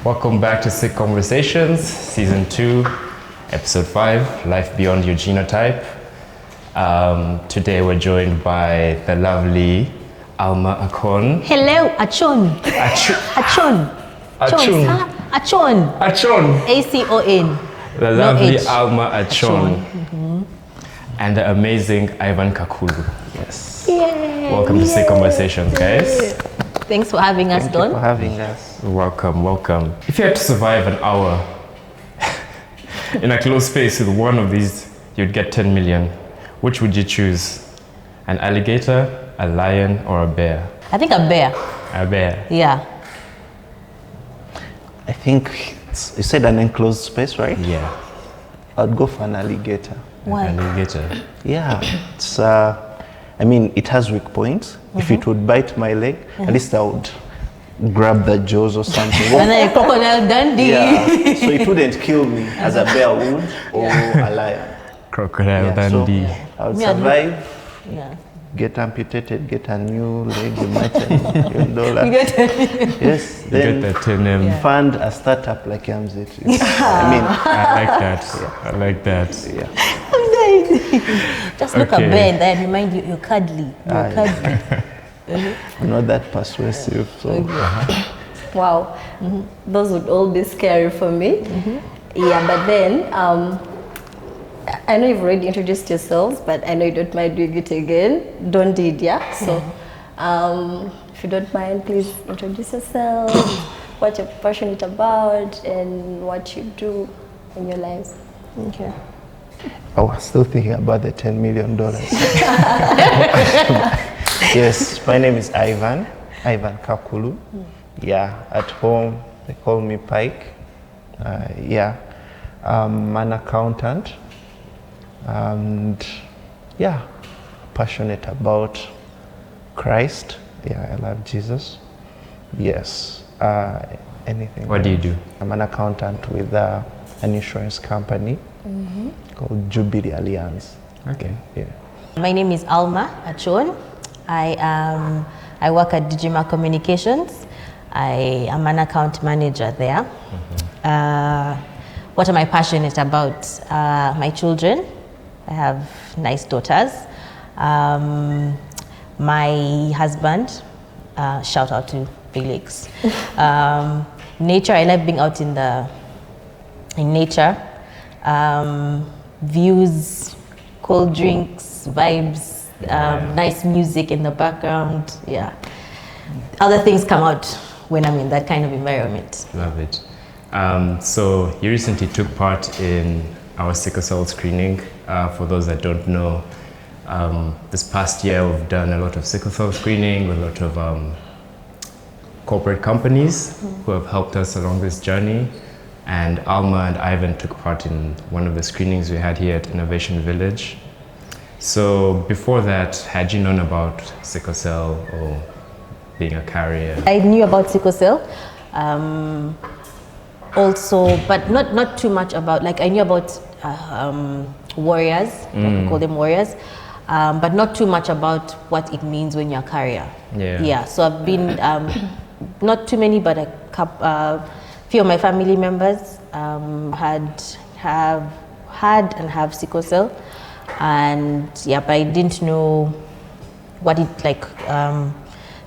Welcome back to Sick Conversations, Season 2, Episode 5, Life Beyond Your Genotype. Today we're joined by the lovely Alma Akon. Hello, Achon. Achon. Achon. Achon. A-C-O-N. The lovely H. Alma Achon. And the amazing Ivan Kakulu. Yes. Yay. Welcome to Sick Conversations, guys. Thanks for having us, Thank you Don. for having us. Welcome. If you had to survive an hour in a closed space with one of these, you'd get 10 million. Which would you choose? An alligator, a lion, or a bear? I think a bear. A bear. Yeah. I think you said an enclosed space, right? Yeah. I'd go for an alligator. Why? An alligator. Yeah, it's. I mean, it has weak points. If it would bite my leg, at least I would grab the jaws or something. And then crocodile Dundee. Yeah, so it wouldn't kill me as a bear would or a lion. Crocodile Yeah, Dundee. So I would Me, I'd survive, Yeah. get amputated, get a new leg, you might $10 million. You get it. Yes, You then get that 10 fund a startup like Yamzit. I mean, I like that. I like that. yeah. I'm dying. Just look Okay. at bear and then remind you, you're cuddly. You're cuddly. I'm not that persuasive, so Wow, those would all be scary for me. Yeah, but then I know you've already introduced yourselves, but I know you don't mind doing it again. Don't did, yeah? So if you don't mind, please introduce yourself, what you're passionate about, and what you do in your lives. Okay. I was still thinking about the $10 million. Yes, my name is Ivan Kakulu. Yeah, at home they call me Pike. Yeah, I'm an accountant, and yeah, passionate about Christ. Yeah, I love Jesus. Yes, anything. What do you do? I'm an accountant with an insurance company called Jubilee Alliance. Okay. Yeah. My name is Alma Achon. I work at Digima Communications. I am an account manager there. What am I passionate about? My children. I have nice daughters. My husband. Shout out to Felix. Nature. I like being out in nature. Views, cold drinks, vibes. Nice music in the background. Yeah. Other things come out when I'm in that kind of environment. Love it. So you recently took part in our sickle cell screening. For those that don't know, this past year we've done a lot of sickle cell screening with a lot of corporate companies who have helped us along this journey. And Alma and Ivan took part in one of the screenings we had here at Innovation Village. So before that, had you known about sickle cell or being a carrier? I knew about sickle cell, also, but not too much about, like I knew about warriors, like we call them warriors, but not too much about what it means when you're a carrier. Yeah, so I've been, not too many, but a few of my family members have had and have sickle cell. And yeah, but I didn't know what it like.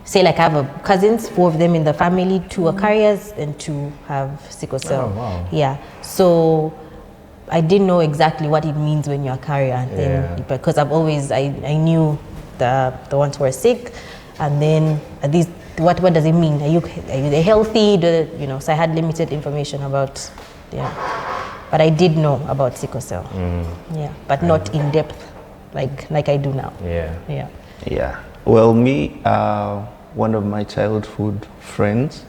Say like I have cousins, 4 of them in the family, 2 are carriers and 2 have sickle cell. Oh, wow. Yeah, so I didn't know exactly what it means when you're a carrier. And then, because I've always I knew the ones who are sick, and then these what does it mean? Are they healthy? So I had limited information about But I did know about sickle cell. Yeah, but not in depth, like I do now. Yeah. Yeah. Well, me, one of my childhood friends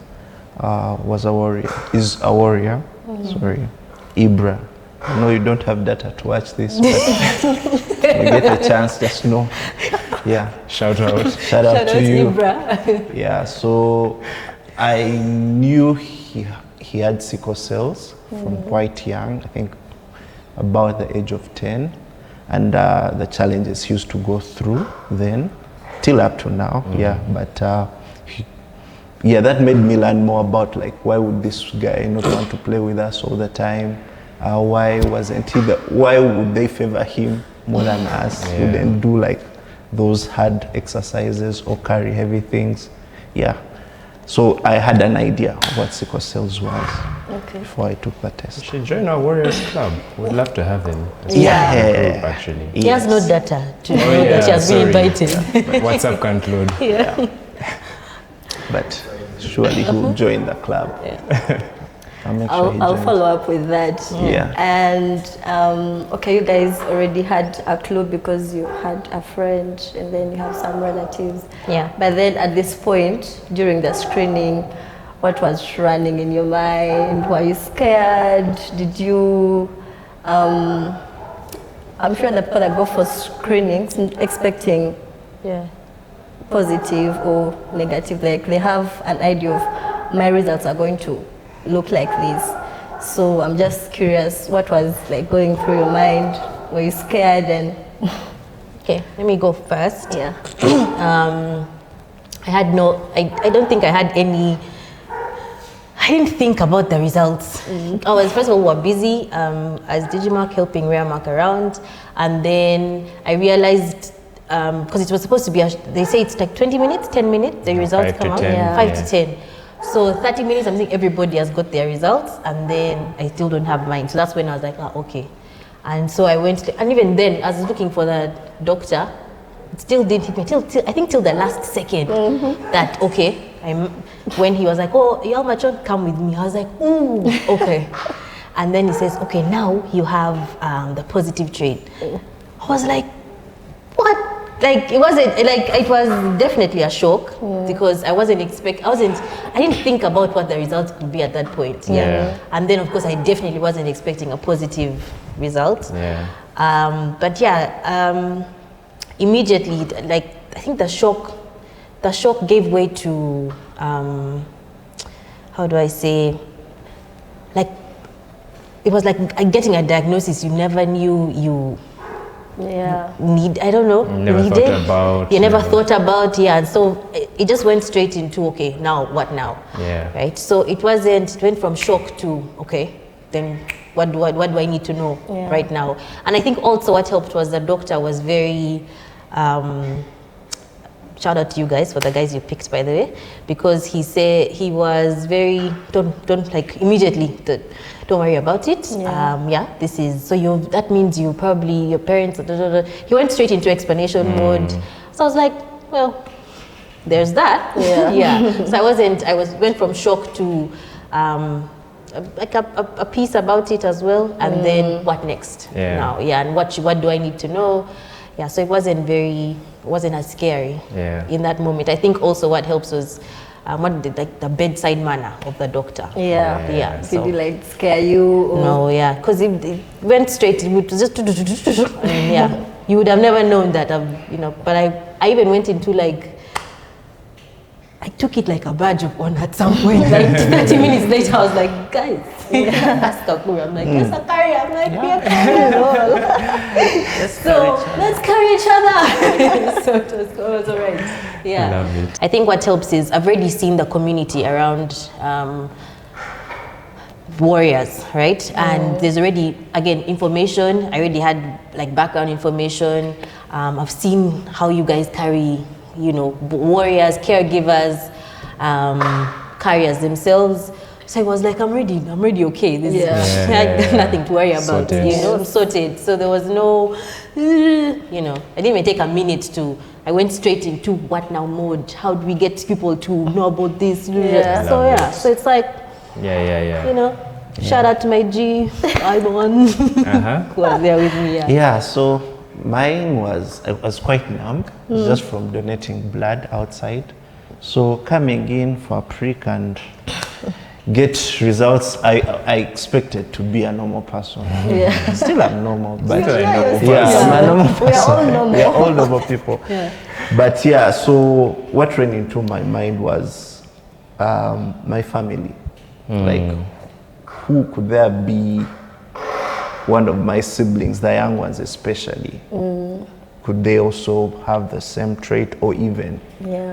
was a warrior. Is a warrior. Sorry, Ibra. I know you don't have data to watch this, but you get a chance, just know. Yeah. Shout out. Shout out to you. Ibra. Yeah. So I knew he had sickle cells from quite young. I think about the age of 10, and the challenges he used to go through then, till up to now. Yeah. But yeah, that made me learn more about like why would this guy not want to play with us all the time? Why wasn't he why would they favor him more than us? Yeah. Wouldn't do like those hard exercises or carry heavy things. Yeah. So I had an idea of what sickle cells was before I took the test. You should join our Warriors Club. We'd love to have him. Yeah. Group, actually. He has no data to know yeah, that he has been sorry. invited. But WhatsApp can't load. But surely he'll join the club. I'll make sure he I'll joins. follow up with that. Yeah. And okay, you guys already had a clue because you had a friend and then you have some relatives. Yeah. But then at this point, during the screening, what was running in your mind? Were you scared? Did you? I'm sure the people that go for screenings expecting Yeah. positive or negative, like they have an idea of my results are going to look like this. So I'm just curious, what was like going through your mind? Were you scared? And Okay, let me go first. yeah, I had I don't think I had any, I didn't think about the results. I was, first of all, we were busy as Digimark helping Raremark around, and then I realized, because it was supposed to be, they say it's like 20 minutes, 10 minutes, the results 5 to come out. 10, Yeah. 5 yeah. to 10. So 30 minutes, I'm thinking everybody has got their results, and then I still don't have mine. So that's when I was like, okay. And so I went, and even then, I was looking for the doctor. It still didn't hit me I think till the last second that, okay, when he was like, oh, Alma, don't come with me. I was like, ooh, okay. And then he says, okay, now you have the positive trait. I was like, what? Like, it was definitely a shock because I didn't think about what the results could be at that point. Yeah. And then, of course, I definitely wasn't expecting a positive result. Yeah. But yeah, immediately, like, I think the shock gave way to, how do I say, like, it was like getting a diagnosis you never knew you need, I don't know, Never needed. thought about. You never thought about, yeah. And so it just went straight into, okay, now what now? Yeah. Right? So it went from shock to, okay, then what do I need to know right now? And I think also what helped was the doctor was very, shout out to you guys for the guys you picked, by the way, because he was very, don't like immediately, don't worry about it. This is, so that means you probably, your parents, he went straight into explanation mode. So I was like, well, there's that. So I went from shock to like a piece about it as well, and then what next now? And what do I need to know? So it wasn't as scary in that moment. I think also what helps was the bedside manner of the doctor. Did he like scare you? Or? No, because it went straight. It was just and you would have never known that. But I even went into like, I took it like a badge of honor at some point. Like 30 minutes later, I was like, guys, that's Kakura. I'm like, yes, a carrier. I'm like, we are carriers. So let's carry each other. So it was all right. Love it. I think what helps is I've already seen the community around warriors, right? And there's already, again, information. I already had like background information. I've seen how you guys carry, warriors, caregivers, carriers themselves. So I was like, I'm ready, okay. I got nothing to worry about, Sorted. I'm sorted. So there was no, I didn't even take a minute I went straight into what now mode. How do we get people to know about this? So it's like, shout out to my G, Ivan, who was there with me. So mine I was quite numb, just from donating blood outside. So coming in for a prick and get results, I expected to be a normal person. Still I'm normal, but I'm a normal person. We are all normal. We are all normal people. But so what ran into my mind was my family. Like, who could there be one of my siblings, the young ones especially, could they also have the same trait or even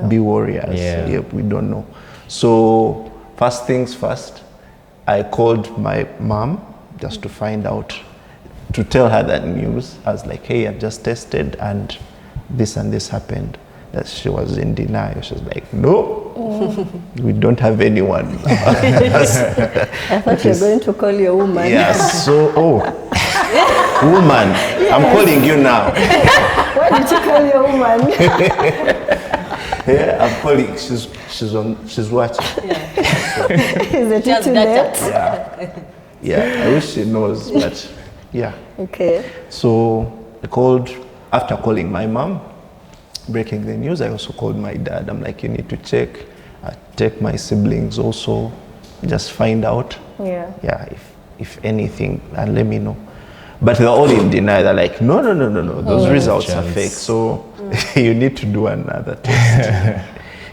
be warriors? Yeah. We don't know. So first things first, I called my mom just to find out, to tell her that news. I was like, hey, I've just tested and this happened. That she was in denial. She was like, no, we don't have anyone. I thought you were going to call your woman. Yeah, so, woman, I'm calling you now. Why did you call your woman? Yeah, I'm calling. She's watching. Is it Just too late? Yeah, I wish she knows, but yeah. Okay. So I called, after calling my mom, breaking the news, I also called my dad. I'm like, you need to check my siblings also, just find out. Yeah. Yeah, if anything, and let me know. But they're all in denial. They're like, no, those results are fake. So you need to do another test.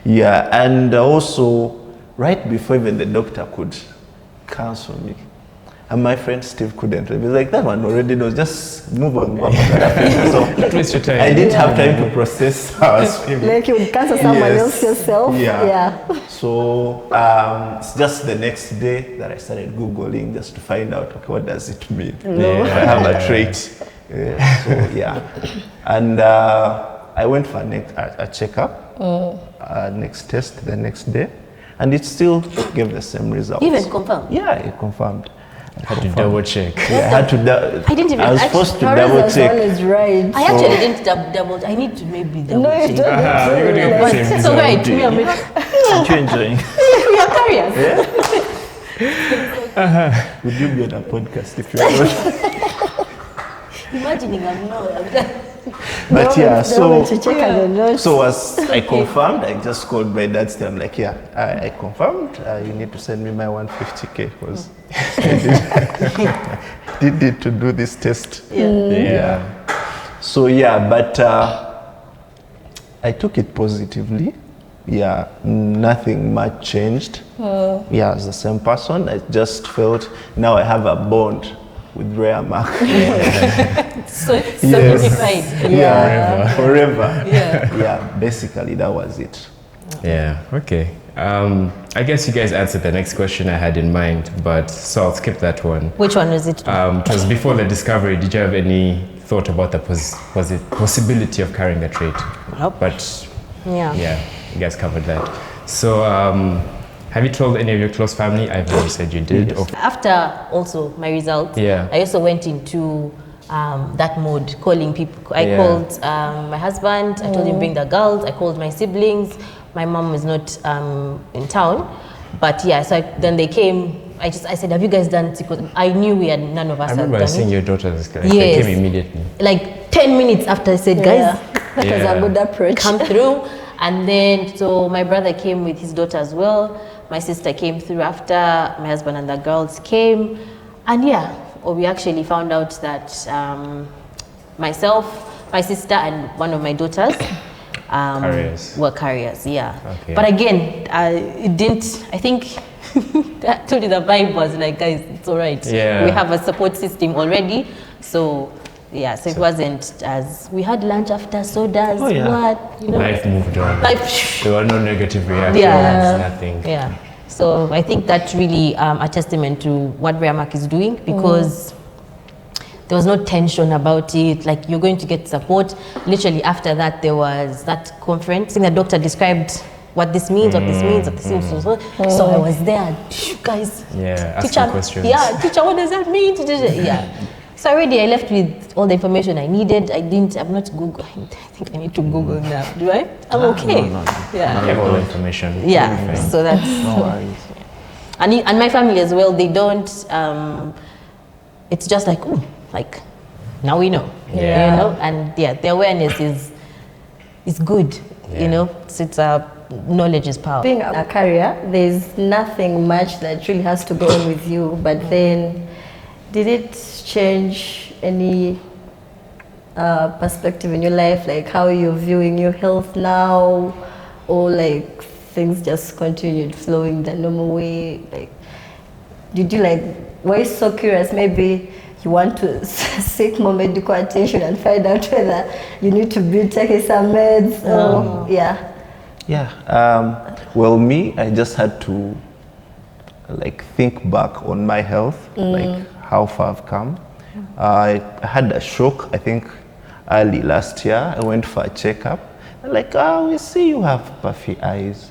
Yeah, and also right before even the doctor could cancel me, and my friend Steve couldn't. He was like, that one already knows, just move on. So I didn't have time to process how I was feeling. Like you would cancel someone else yourself? Yeah. So it's just the next day that I started Googling just to find out, okay, what does it mean? If I have a trait. And I went for a checkup, next test the next day, and it still gave the same results. Even confirmed? Yeah, it confirmed. Had to double check. Yeah, I had to. I didn't even. I was supposed to double check. Is right. I actually didn't double. I need to maybe double No, you check. don't. You're gonna get the same It's alright. result. Me and me. Aren't you enjoying? We are carriers. Would you be on a podcast if you were not? Imagining I'm not. But yeah, so So as I confirmed, I just called my dad still. I'm like, yeah, I confirmed. You need to send me my 150K because I did need to do this test. Yeah. So yeah, but I took it positively. Yeah, nothing much changed. Yeah, as the same person. I just felt now I have a bond with Rare Mark. So solidified. Yeah, forever. Yeah. Basically that was it. Yeah, okay. I guess you guys answered the next question I had in mind, but so I'll skip that one. Which one was it? It was before the discovery. Did you have any thought about the possibility of carrying the trait? Nope. But Yeah. you guys covered that. So have you told any of your close family? Ivan, you said you did. Yes. After also my results, Yeah. I also went into that mode, calling people. I called my husband. I told him bring the girls. I called my siblings. My mom was not in town, but yeah. So then they came. I said, have you guys done sickle? I knew none of us I had remember done seeing it. your daughters. Like, Yes. They came immediately. Like 10 minutes after I said, guys, that was a good approach. come through. And then, so my brother came with his daughter as well. My sister came through after, my husband and the girls came. And we actually found out that myself, my sister, and one of my daughters were carriers, Okay. But again, it didn't, I think, I told you the vibe was like, guys, it's all right. Yeah. We have a support system already. So it wasn't as, we had lunch after sodas, Life moved on. Life, There were no negative reactions, nothing. yeah. So I think that's really a testament to what Reamark is doing, because there was no tension about it. Like, you're going to get support. Literally after that, there was that conference. I think the doctor described what this means, what this means, what this means. So I was there, guys. Yeah, Teacher, asking questions. yeah, teacher, what does that mean? Yeah. So already I left with all the information I needed. I'm not Google. I think I need to Google now. Do I? I'm okay. No. Yeah. You have all the information. Yeah. Everything. So that's. No worries. And my family as well, they don't, it's just like, like, now we know, you know, and the awareness is good, you know, so it's knowledge is power. Being a carrier, there's nothing much that really has to go on with you, but then did it change any perspective in your life, like how you're viewing your health now, or like things just continued flowing the normal way? Like, did you were you so curious, maybe you want to seek more medical attention and find out whether you need to be taking some meds or Yeah. Well, me, I just had to like think back on my health, like how far I've come. I had a shock, I think, early last year. I went for a checkup. They're like, oh, we see you have puffy eyes.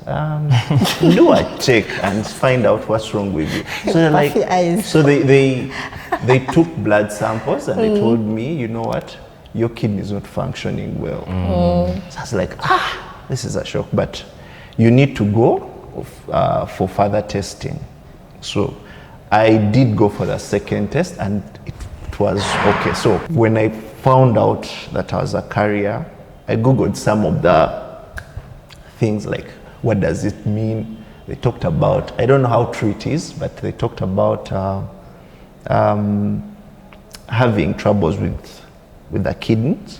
Do a check and find out what's wrong with you. So they're like, Puffy eyes. so they took blood samples and they told me, you know what, your kidney is not functioning well. So I was like, this is a shock, but you need to go for further testing. So I did go for the second test and it was okay. So when I found out that I was a carrier, I Googled some of the things like, what does it mean? They talked about, I don't know how true it is, but they talked about having troubles with the kidneys.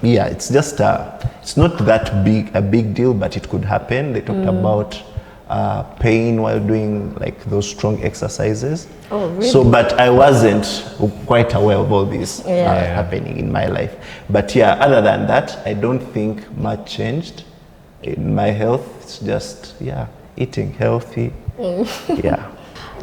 Yeah, it's just, it's not that a big deal, but it could happen. They talked about pain while doing like those strong exercises. Oh, really? So, but I wasn't quite aware of all this happening in my life. But yeah, other than that, I don't think much changed in my health. It's just, eating healthy. Yeah.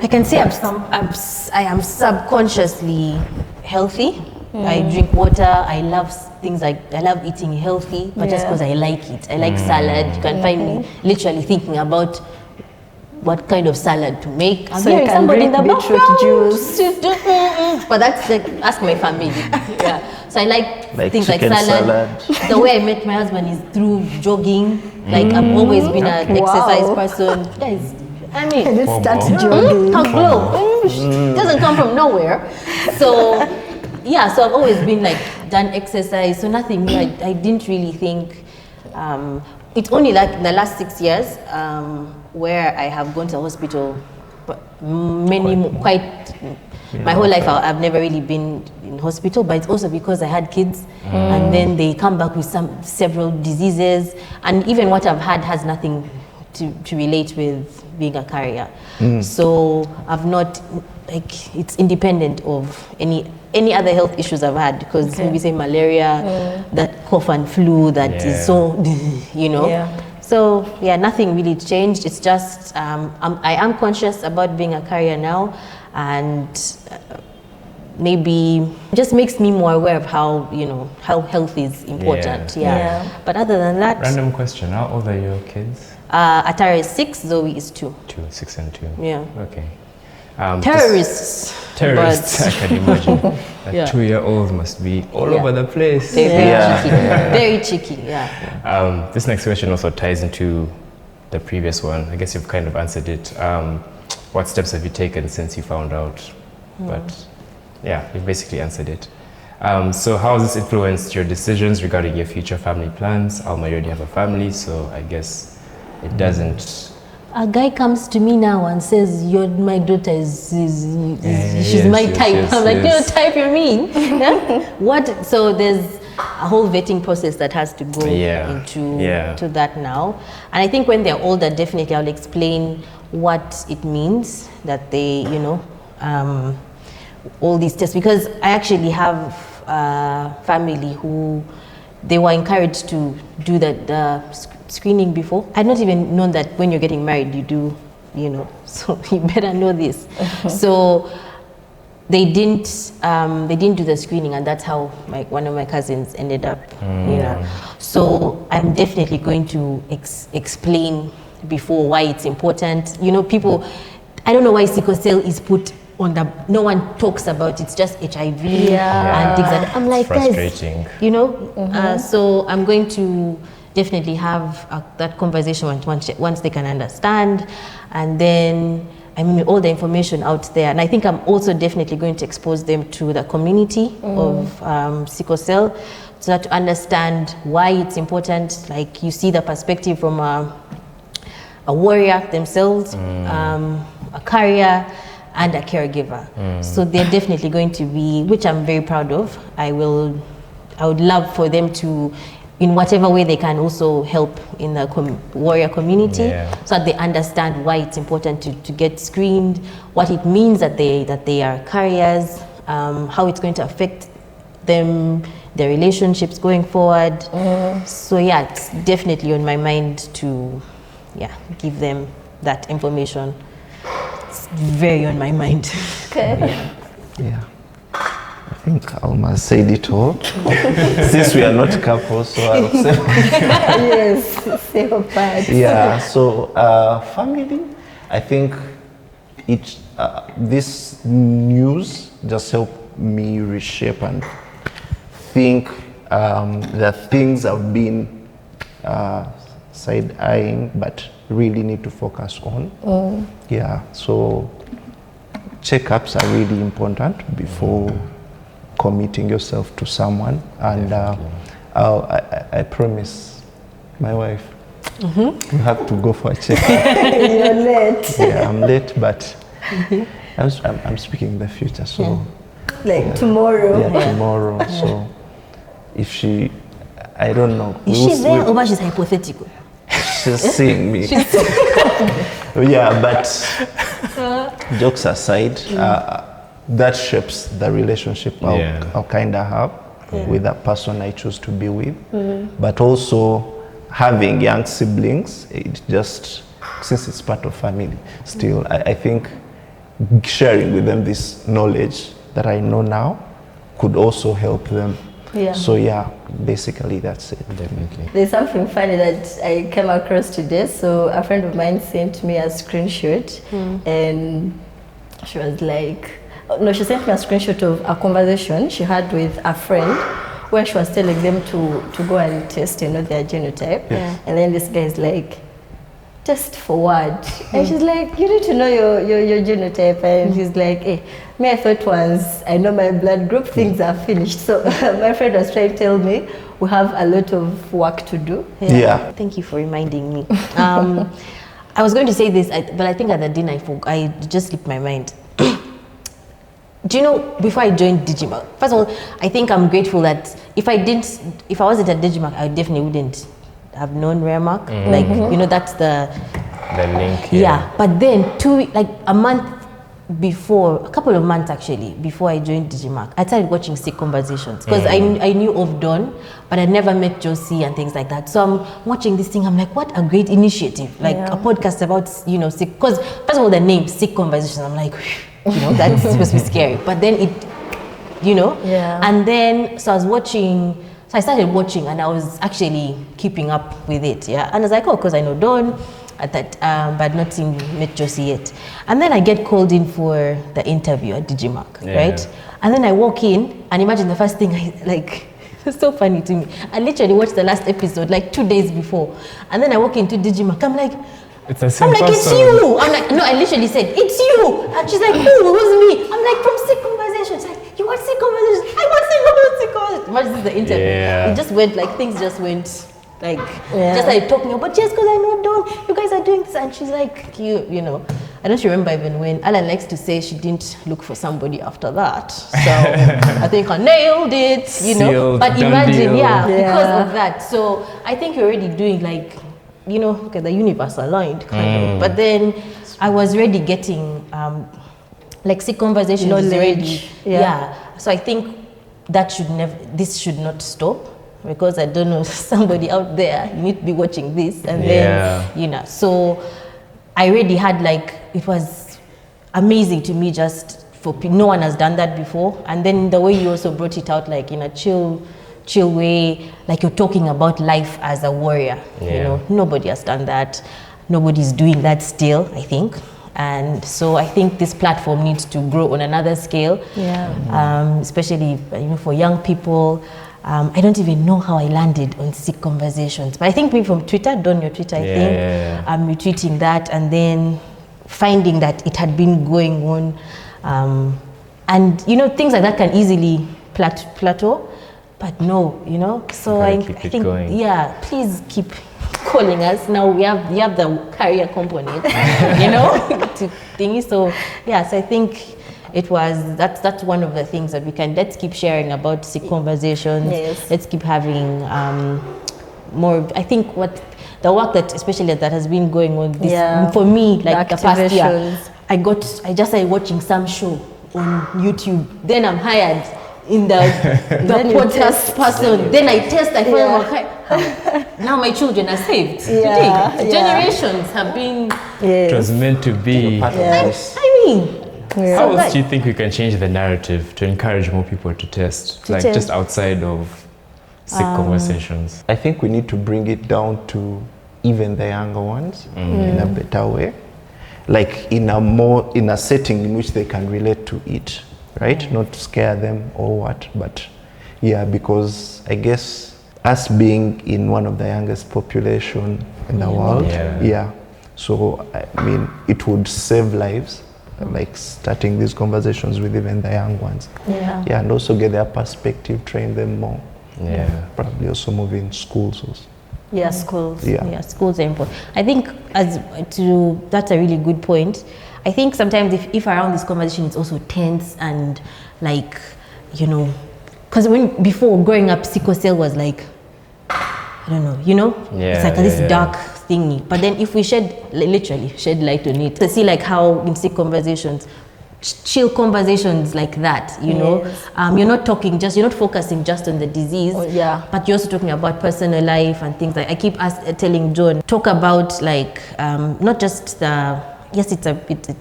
I can say I am subconsciously healthy. I drink water. I love things like, I love eating healthy, but just because I like it. I like salad. You can find me literally thinking about what kind of salad to make. I'm So you hearing can somebody in the drink beetroot background. juice. But that's like, ask my family. Yeah. So I like things like chicken salad. The way I met my husband is through jogging. Like I've always been an exercise person. Guys, I mean, And it starts jogging. how glow doesn't come from nowhere. So yeah, so I've always been like done exercise, so nothing new. I didn't really think. It's only like the last 6 years where I have gone to the hospital, but my whole life I've never really been in hospital, but it's also because I had kids and then they come back with several diseases, and even what I've had has nothing to relate with being a carrier. So I've not, like, it's independent of any other health issues I've had, because maybe say malaria, that cough and flu that is so, you know. Yeah. So yeah, nothing really changed. It's just I am conscious about being a carrier now, and maybe just makes me more aware of how, you know, how health is important. Yeah. But other than that, Random question, how old are your kids? Atara is 6, Zoe is 2. 6 and 2. Yeah. Okay. Terrorists. Terrorists, I can imagine. A Yeah. 2-year-old must be all Yeah. over the place. Very cheeky. Very cheeky, yeah. This next question also ties into the previous one. I guess you've kind of answered it. What steps have you taken since you found out? But yeah, you've basically answered it. So how has this influenced your decisions regarding your future family plans? Alma, you already have a family, so I guess it doesn't. A guy comes to me now and says, my daughter she's yes, my yes, type. yes, I'm like, yes. no type you mean? Yeah? What? So there's a whole vetting process that has to go into that now. And I think when they're older, definitely I'll explain what it means that they, you know, all these tests. Because I actually have a family who, they were encouraged to do the screening before. I'd not even known that when you're getting married, you do, you know, so you better know this. So they didn't do the screening, and that's how one of my cousins ended up, you know. So I'm definitely going to explain before why it's important. You know, people, I don't know why sickle cell is put on the, no one talks about it. It's just HIV and things like that. I'm like, guys, you know. So I'm going to definitely have that conversation once they can understand, and then I mean all the information out there. And I think I'm also definitely going to expose them to the community of sickle cell, so that to understand why it's important. Like, you see the perspective from a warrior themselves, a carrier, and a caregiver. So they're definitely going to be, which I'm very proud of. I would love for them to, in whatever way they can, also help in the warrior community, so that they understand why it's important to get screened, what it means that they are carriers, how it's going to affect them their relationships going forward. So yeah, it's definitely on my mind to give them that information. It's very on my mind. Okay. Yeah. I think Alma said it all. Since we are not couples, so I'll say. Yes, say your part. Yeah, so family, I think this news just helped me reshape and think that things I've been side-eyeing but really need to focus on. Yeah, so checkups are really important before committing yourself to someone, and I promise my wife, you have to go for a checkup. You're late. Yeah, I'm late, but I'm speaking the future, so Like tomorrow. yeah, tomorrow. So if she, I don't know. Is she there or she's hypothetical? She's seeing me. Yeah, but jokes aside, that shapes the relationship I'll kind of have with that person I choose to be with. But also having young siblings, it just, since it's part of family, still, I think sharing with them this knowledge that I know now could also help them. Yeah. So yeah, basically that's it. Definitely. There's something funny that I came across today. So a friend of mine sent me a screenshot, and she was like, no, she sent me a screenshot of a conversation she had with a friend where she was telling them to go and test, their genotype. Yes. And then this guy is like, test for what? And she's like, you need to know your genotype. And he's like, hey, me, I thought once I know my blood group, things are finished. So my friend was trying to tell me we have a lot of work to do. Yeah. Thank you for reminding me. I was going to say this, but I think at the dinner I just slipped my mind. Do you know, before I joined Digimark, first of all, I think I'm grateful that if I wasn't at Digimark, I definitely wouldn't have known Raremark. Like, that's the link. Yeah, but then a couple of months actually, before I joined Digimark, I started watching Sick Conversations because I knew of Dawn, but I never met Josie and things like that. So I'm watching this thing, I'm like, what a great initiative, like a podcast about, sick, because first of all, the name Sick Conversations, I'm like, that's supposed to be scary, but then it, and then, so I started watching and I was actually keeping up with it, and I was like, oh, because I know Dawn, at that, but not met Josie yet. And then I get called in for the interview at Digimark, right? And then I walk in, and imagine the first thing it's so funny to me. I literally watched the last episode 2 days before, and then I walk into Digimark. I'm like, it's the same person. It's you. I'm like, no, I literally said, it's you. And she's like, who? Who's me? I'm like, from Sick Conversations. She's like, you watch Sick Conversations? I watch Sick Conversations. Imagine this is the interview. It just went things just went just like talking about, yes, because I know Dawn, you guys are doing this. And she's like, I don't remember even when Alan likes to say she didn't look for somebody after that. So I think I nailed it, Sealed, but imagine, deal. Because of that. So I think you're already doing okay, the universe aligned kind of. But then I was already getting Sick Conversations is already, So I think this should not stop. Because I don't know, somebody out there, you need to be watching this, and then, so I already had it was amazing to me just for no one has done that before, and then the way you also brought it out in a chill way, you're talking about life as a warrior, nobody has done that, nobody's doing that still, I think. And so I think this platform needs to grow on another scale, especially for young people. I don't even know how I landed on Sick Conversations, but I think maybe from Twitter, Don your Twitter, I think. I'm retweeting that and then finding that it had been going on. And, things like that can easily plateau, but no, so I think, going. Please keep calling us. Now we have the career component, to thingy. So, so I think that's one of the things that let's keep sharing about Sick Conversations. Let's keep having more. I think the work that especially that has been going on for me, the past year, I just started watching some show on YouTube. Then I'm hired in the Then you podcast test. person. Then I test, I find Yeah. okay, now my children are saved. You Yeah, think? yeah. Generations have been, It was Yes. meant to be. Part of I this. mean, Yeah. How So else that- do you think we can change the narrative to encourage more people to test? Like test. just outside of sick conversations. I think we need to bring it down to even the younger ones in a better way, like in a setting in which they can relate to it, right? Not to scare them or what, but yeah, because I guess us being in one of the youngest population in the world, Yeah. so I mean, it would save lives, like starting these conversations with even the young ones. yeah. And also get their perspective, train them more. Yeah. Probably also move in schools also. Yeah, schools. Yeah. Schools are important. I think that's a really good point. I think sometimes if around this conversation it's also tense and like, you know, because before growing up, sickle cell was like, I don't know, you know, Yeah, it's like this yeah. dark thingy. But then if we literally shed light on it, to see like how in sick conversations, chill conversations like that, you know, you're not focusing just on the disease, but you're also talking about personal life and things like. I keep telling John, talk about like not just it's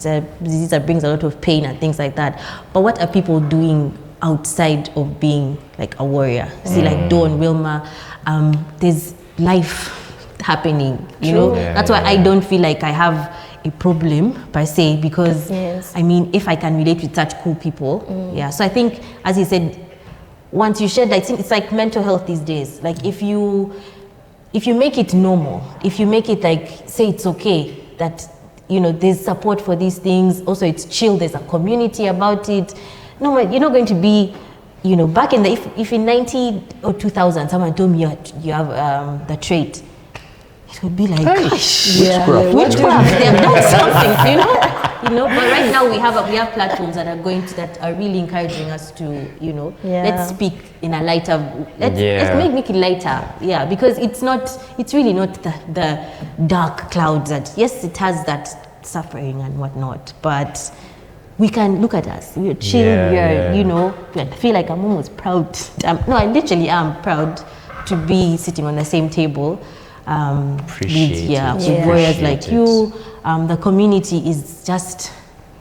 a disease that brings a lot of pain and things like that, but what are people doing outside of being like a warrior? See, like Dawn, Wilma, there's life happening, you know. That's why I don't feel like I have a problem per se, because I mean, if I can relate with such cool people, so I think, as he said, once you shed, I think it's like mental health these days. Like if you make it normal, if you make it like, say it's okay that, you know, there's support for these things, also it's chill, there's a community about it. No, you're not going to be, you know, back in the, if in 90 or 2000 someone told me you have the trait, it would be like, gosh, witchcraft, they have done something, you know. But right now we have platforms that are really encouraging us to, you know, let's speak in a lighter, let's make it lighter, because it's really not the dark clouds that, yes, it has that suffering and whatnot, but we can look at us, we're chill, you know, I feel like I'm almost proud. No, I literally am proud to be sitting on the same table. With warriors like you. The community is just,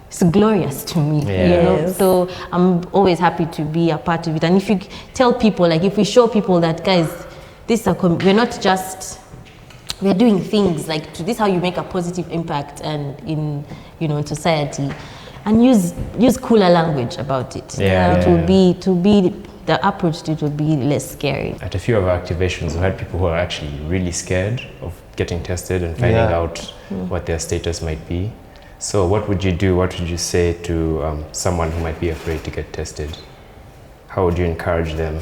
it's glorious to me, you know. So I'm always happy to be a part of it. And if you tell people, like if we show people that, guys, we're not just, we're doing things like, this is how you make a positive impact and in, you know, in society, and use cooler language about it. It will be the approach to it will be less scary. At a few of our activations, we had people who are actually really scared of getting tested and finding out what their status might be. So what would you do? What would you say to someone who might be afraid to get tested? How would you encourage them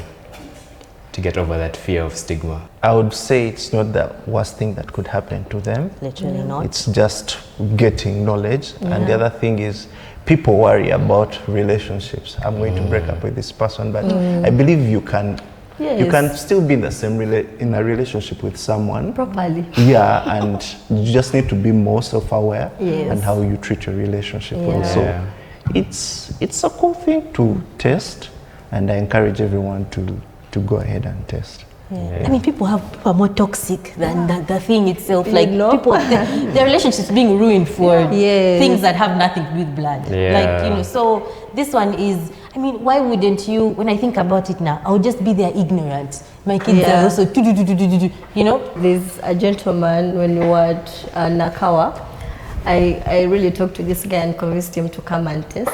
to get over that fear of stigma? I would say it's not the worst thing that could happen to them. Literally not. It's just getting knowledge. And the other thing is, people worry about relationships. I'm going to break up with this person, but I believe you can still be in the same in a relationship with someone properly. And you just need to be more self-aware and how you treat your relationship also. It's a cool thing to test, and I encourage everyone to go ahead and test. I mean, people are more toxic than the thing itself. Like people, their relationships being ruined for things that have nothing to do with blood. Like, you know, so this one is, I mean, why wouldn't you, when I think about it now, I would just be there ignorant. My kids are also, you know? There's a gentleman, when we were at Nakawa, I really talked to this guy and convinced him to come and test.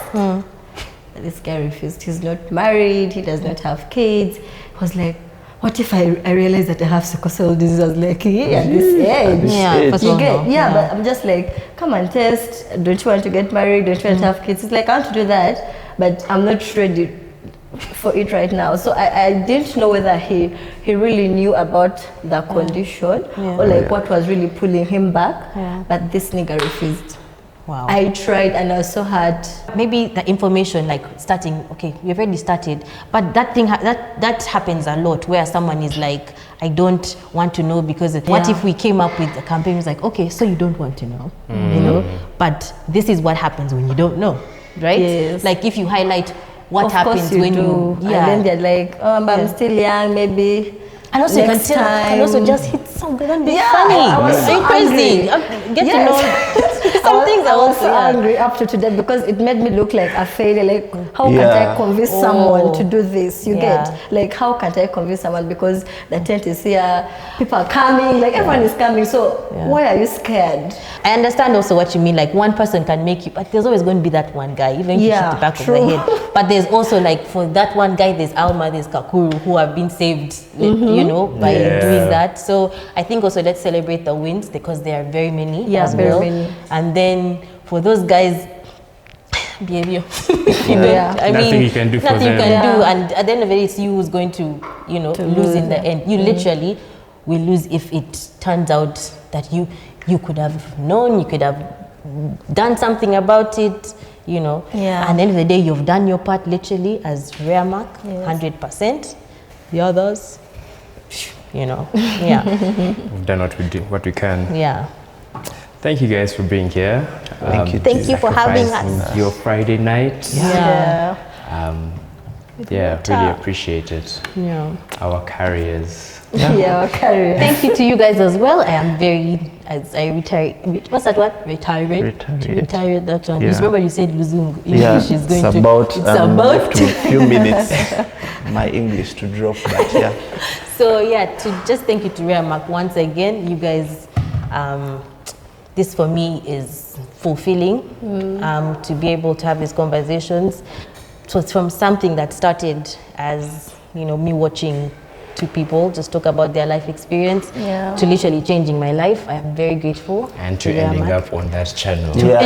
This guy refused. He's not married, he does not have kids. He was like, what if I realize that I have sickle cell disease? I was like, at this age. But I'm just like, come and test. Don't you want to get married? Don't you want to have kids? It's like, I want to do that, but I'm not ready for it right now. So I didn't know whether he really knew about the condition or like what was really pulling him back. But this nigga refused. Wow. I tried and I also had maybe the information, like starting, okay, we've already started, but that thing that happens a lot, where someone is like, I don't want to know, because what if we came up with a campaign, it's like, okay, so you don't want to know, you know, but this is what happens when you don't know, right? Like if you highlight what Of happens course you when do. you, And then they're like, oh, but I'm still young, maybe. and also you can next tell, and also time. just hit something and be Yeah, funny. I was so crazy. angry. Get Yes. to know some things. I was so yeah. angry up to today because it made me look like a failure. Like, how Yeah. can't I convince someone to do this? You Yeah. get? Like, how can't I convince someone because the tent is here, people are coming, like everyone is coming. So why are you scared? I understand also what you mean. Like one person can make you, but there's always going to be that one guy, even if you Yeah, shoot the back true. of the head. But there's also like for that one guy, there's Alma, there's Kakuru, who have been saved, you know, by doing that. So I think also let's celebrate the wins because there are very many as very well. many. And then for those guys, behavior. Yeah. I Nothing mean, you can do for nothing you them. can do, Yeah. and at the end of the day, it's you who's going to, you know, lose in the end. You literally will lose if it turns out that you could have known, you could have done something about it, you know. Yeah. And at the end of the day, you've done your part literally as rare mark, 100%. The others, you know, yeah, We've done what we can. yeah. Thank you guys for being here. Thank you. Thank you for having us. Sacrificing your Friday night. Yeah. Yeah, really appreciate it. Yeah. Our carriers. Yeah, carry. Thank you to you guys as well. I am very, as I retire, what's that word? Retired. That one. Yeah. Just remember you said Luzungu. Yeah, English is going it's to. about, It's about. to a few minutes, my English to drop, but yeah. So yeah, to just thank you to Rare Mark once again. You guys, this for me is fulfilling to be able to have these conversations. So it's from something that started as, you know, me watching two people just talk about their life experience to literally changing my life. I am very grateful. And to Rare ending Mark. up on that channel. Yeah.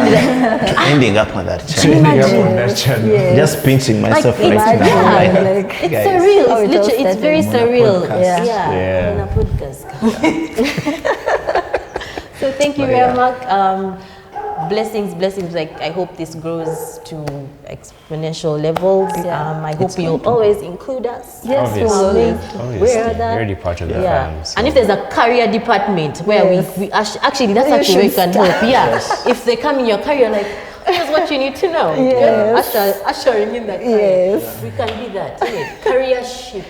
Ending up on that channel. Ending up on that channel. Just pinching myself Like, right now. yeah, Like, like, It's guys, surreal. how it It's all literally, it's very started. surreal. On a podcast. Yeah. On a podcast. So thank you, Rare Mark. Blessings. Like I hope this grows to exponential levels. I hope you'll always include us. Yes, Obviously. Where are that? We're already part of the Yeah, fam. So. and if there's a career department where we actually that's You actually where you should can help. Yeah, if they come in your career, like here's what you need to know. Yes. Ushering in that career. Yes. We can be that. Career ship.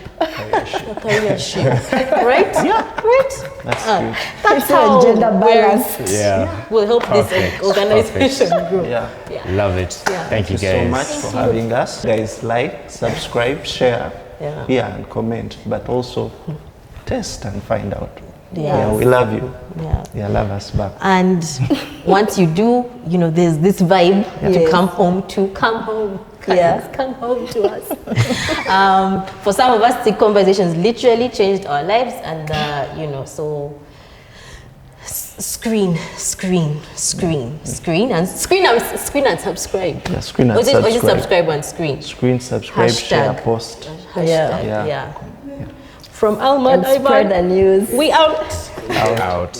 Career ship. Right? Yeah. Right. That's good. That's So how gender we're- balance. Yeah. We'll help this Perfect. organization grow. Yeah. Love it. Thank you Thank you guys. so much for having us. Guys, like, subscribe, share, and comment, but also test and find out. Yeah, we love you. Yeah, love us back. And once you do, you know, there's this vibe to come home to. Come home. Guys, come home to us. For some of us, the conversations literally changed our lives, and you know, so screen and subscribe. Yeah, screen and Or is it subscribe. subscribe and screen? Screen, subscribe, share, Hashtag. post. Hashtag, Yeah. yeah. From Alma and And spread Ivan, the news. we out. Out.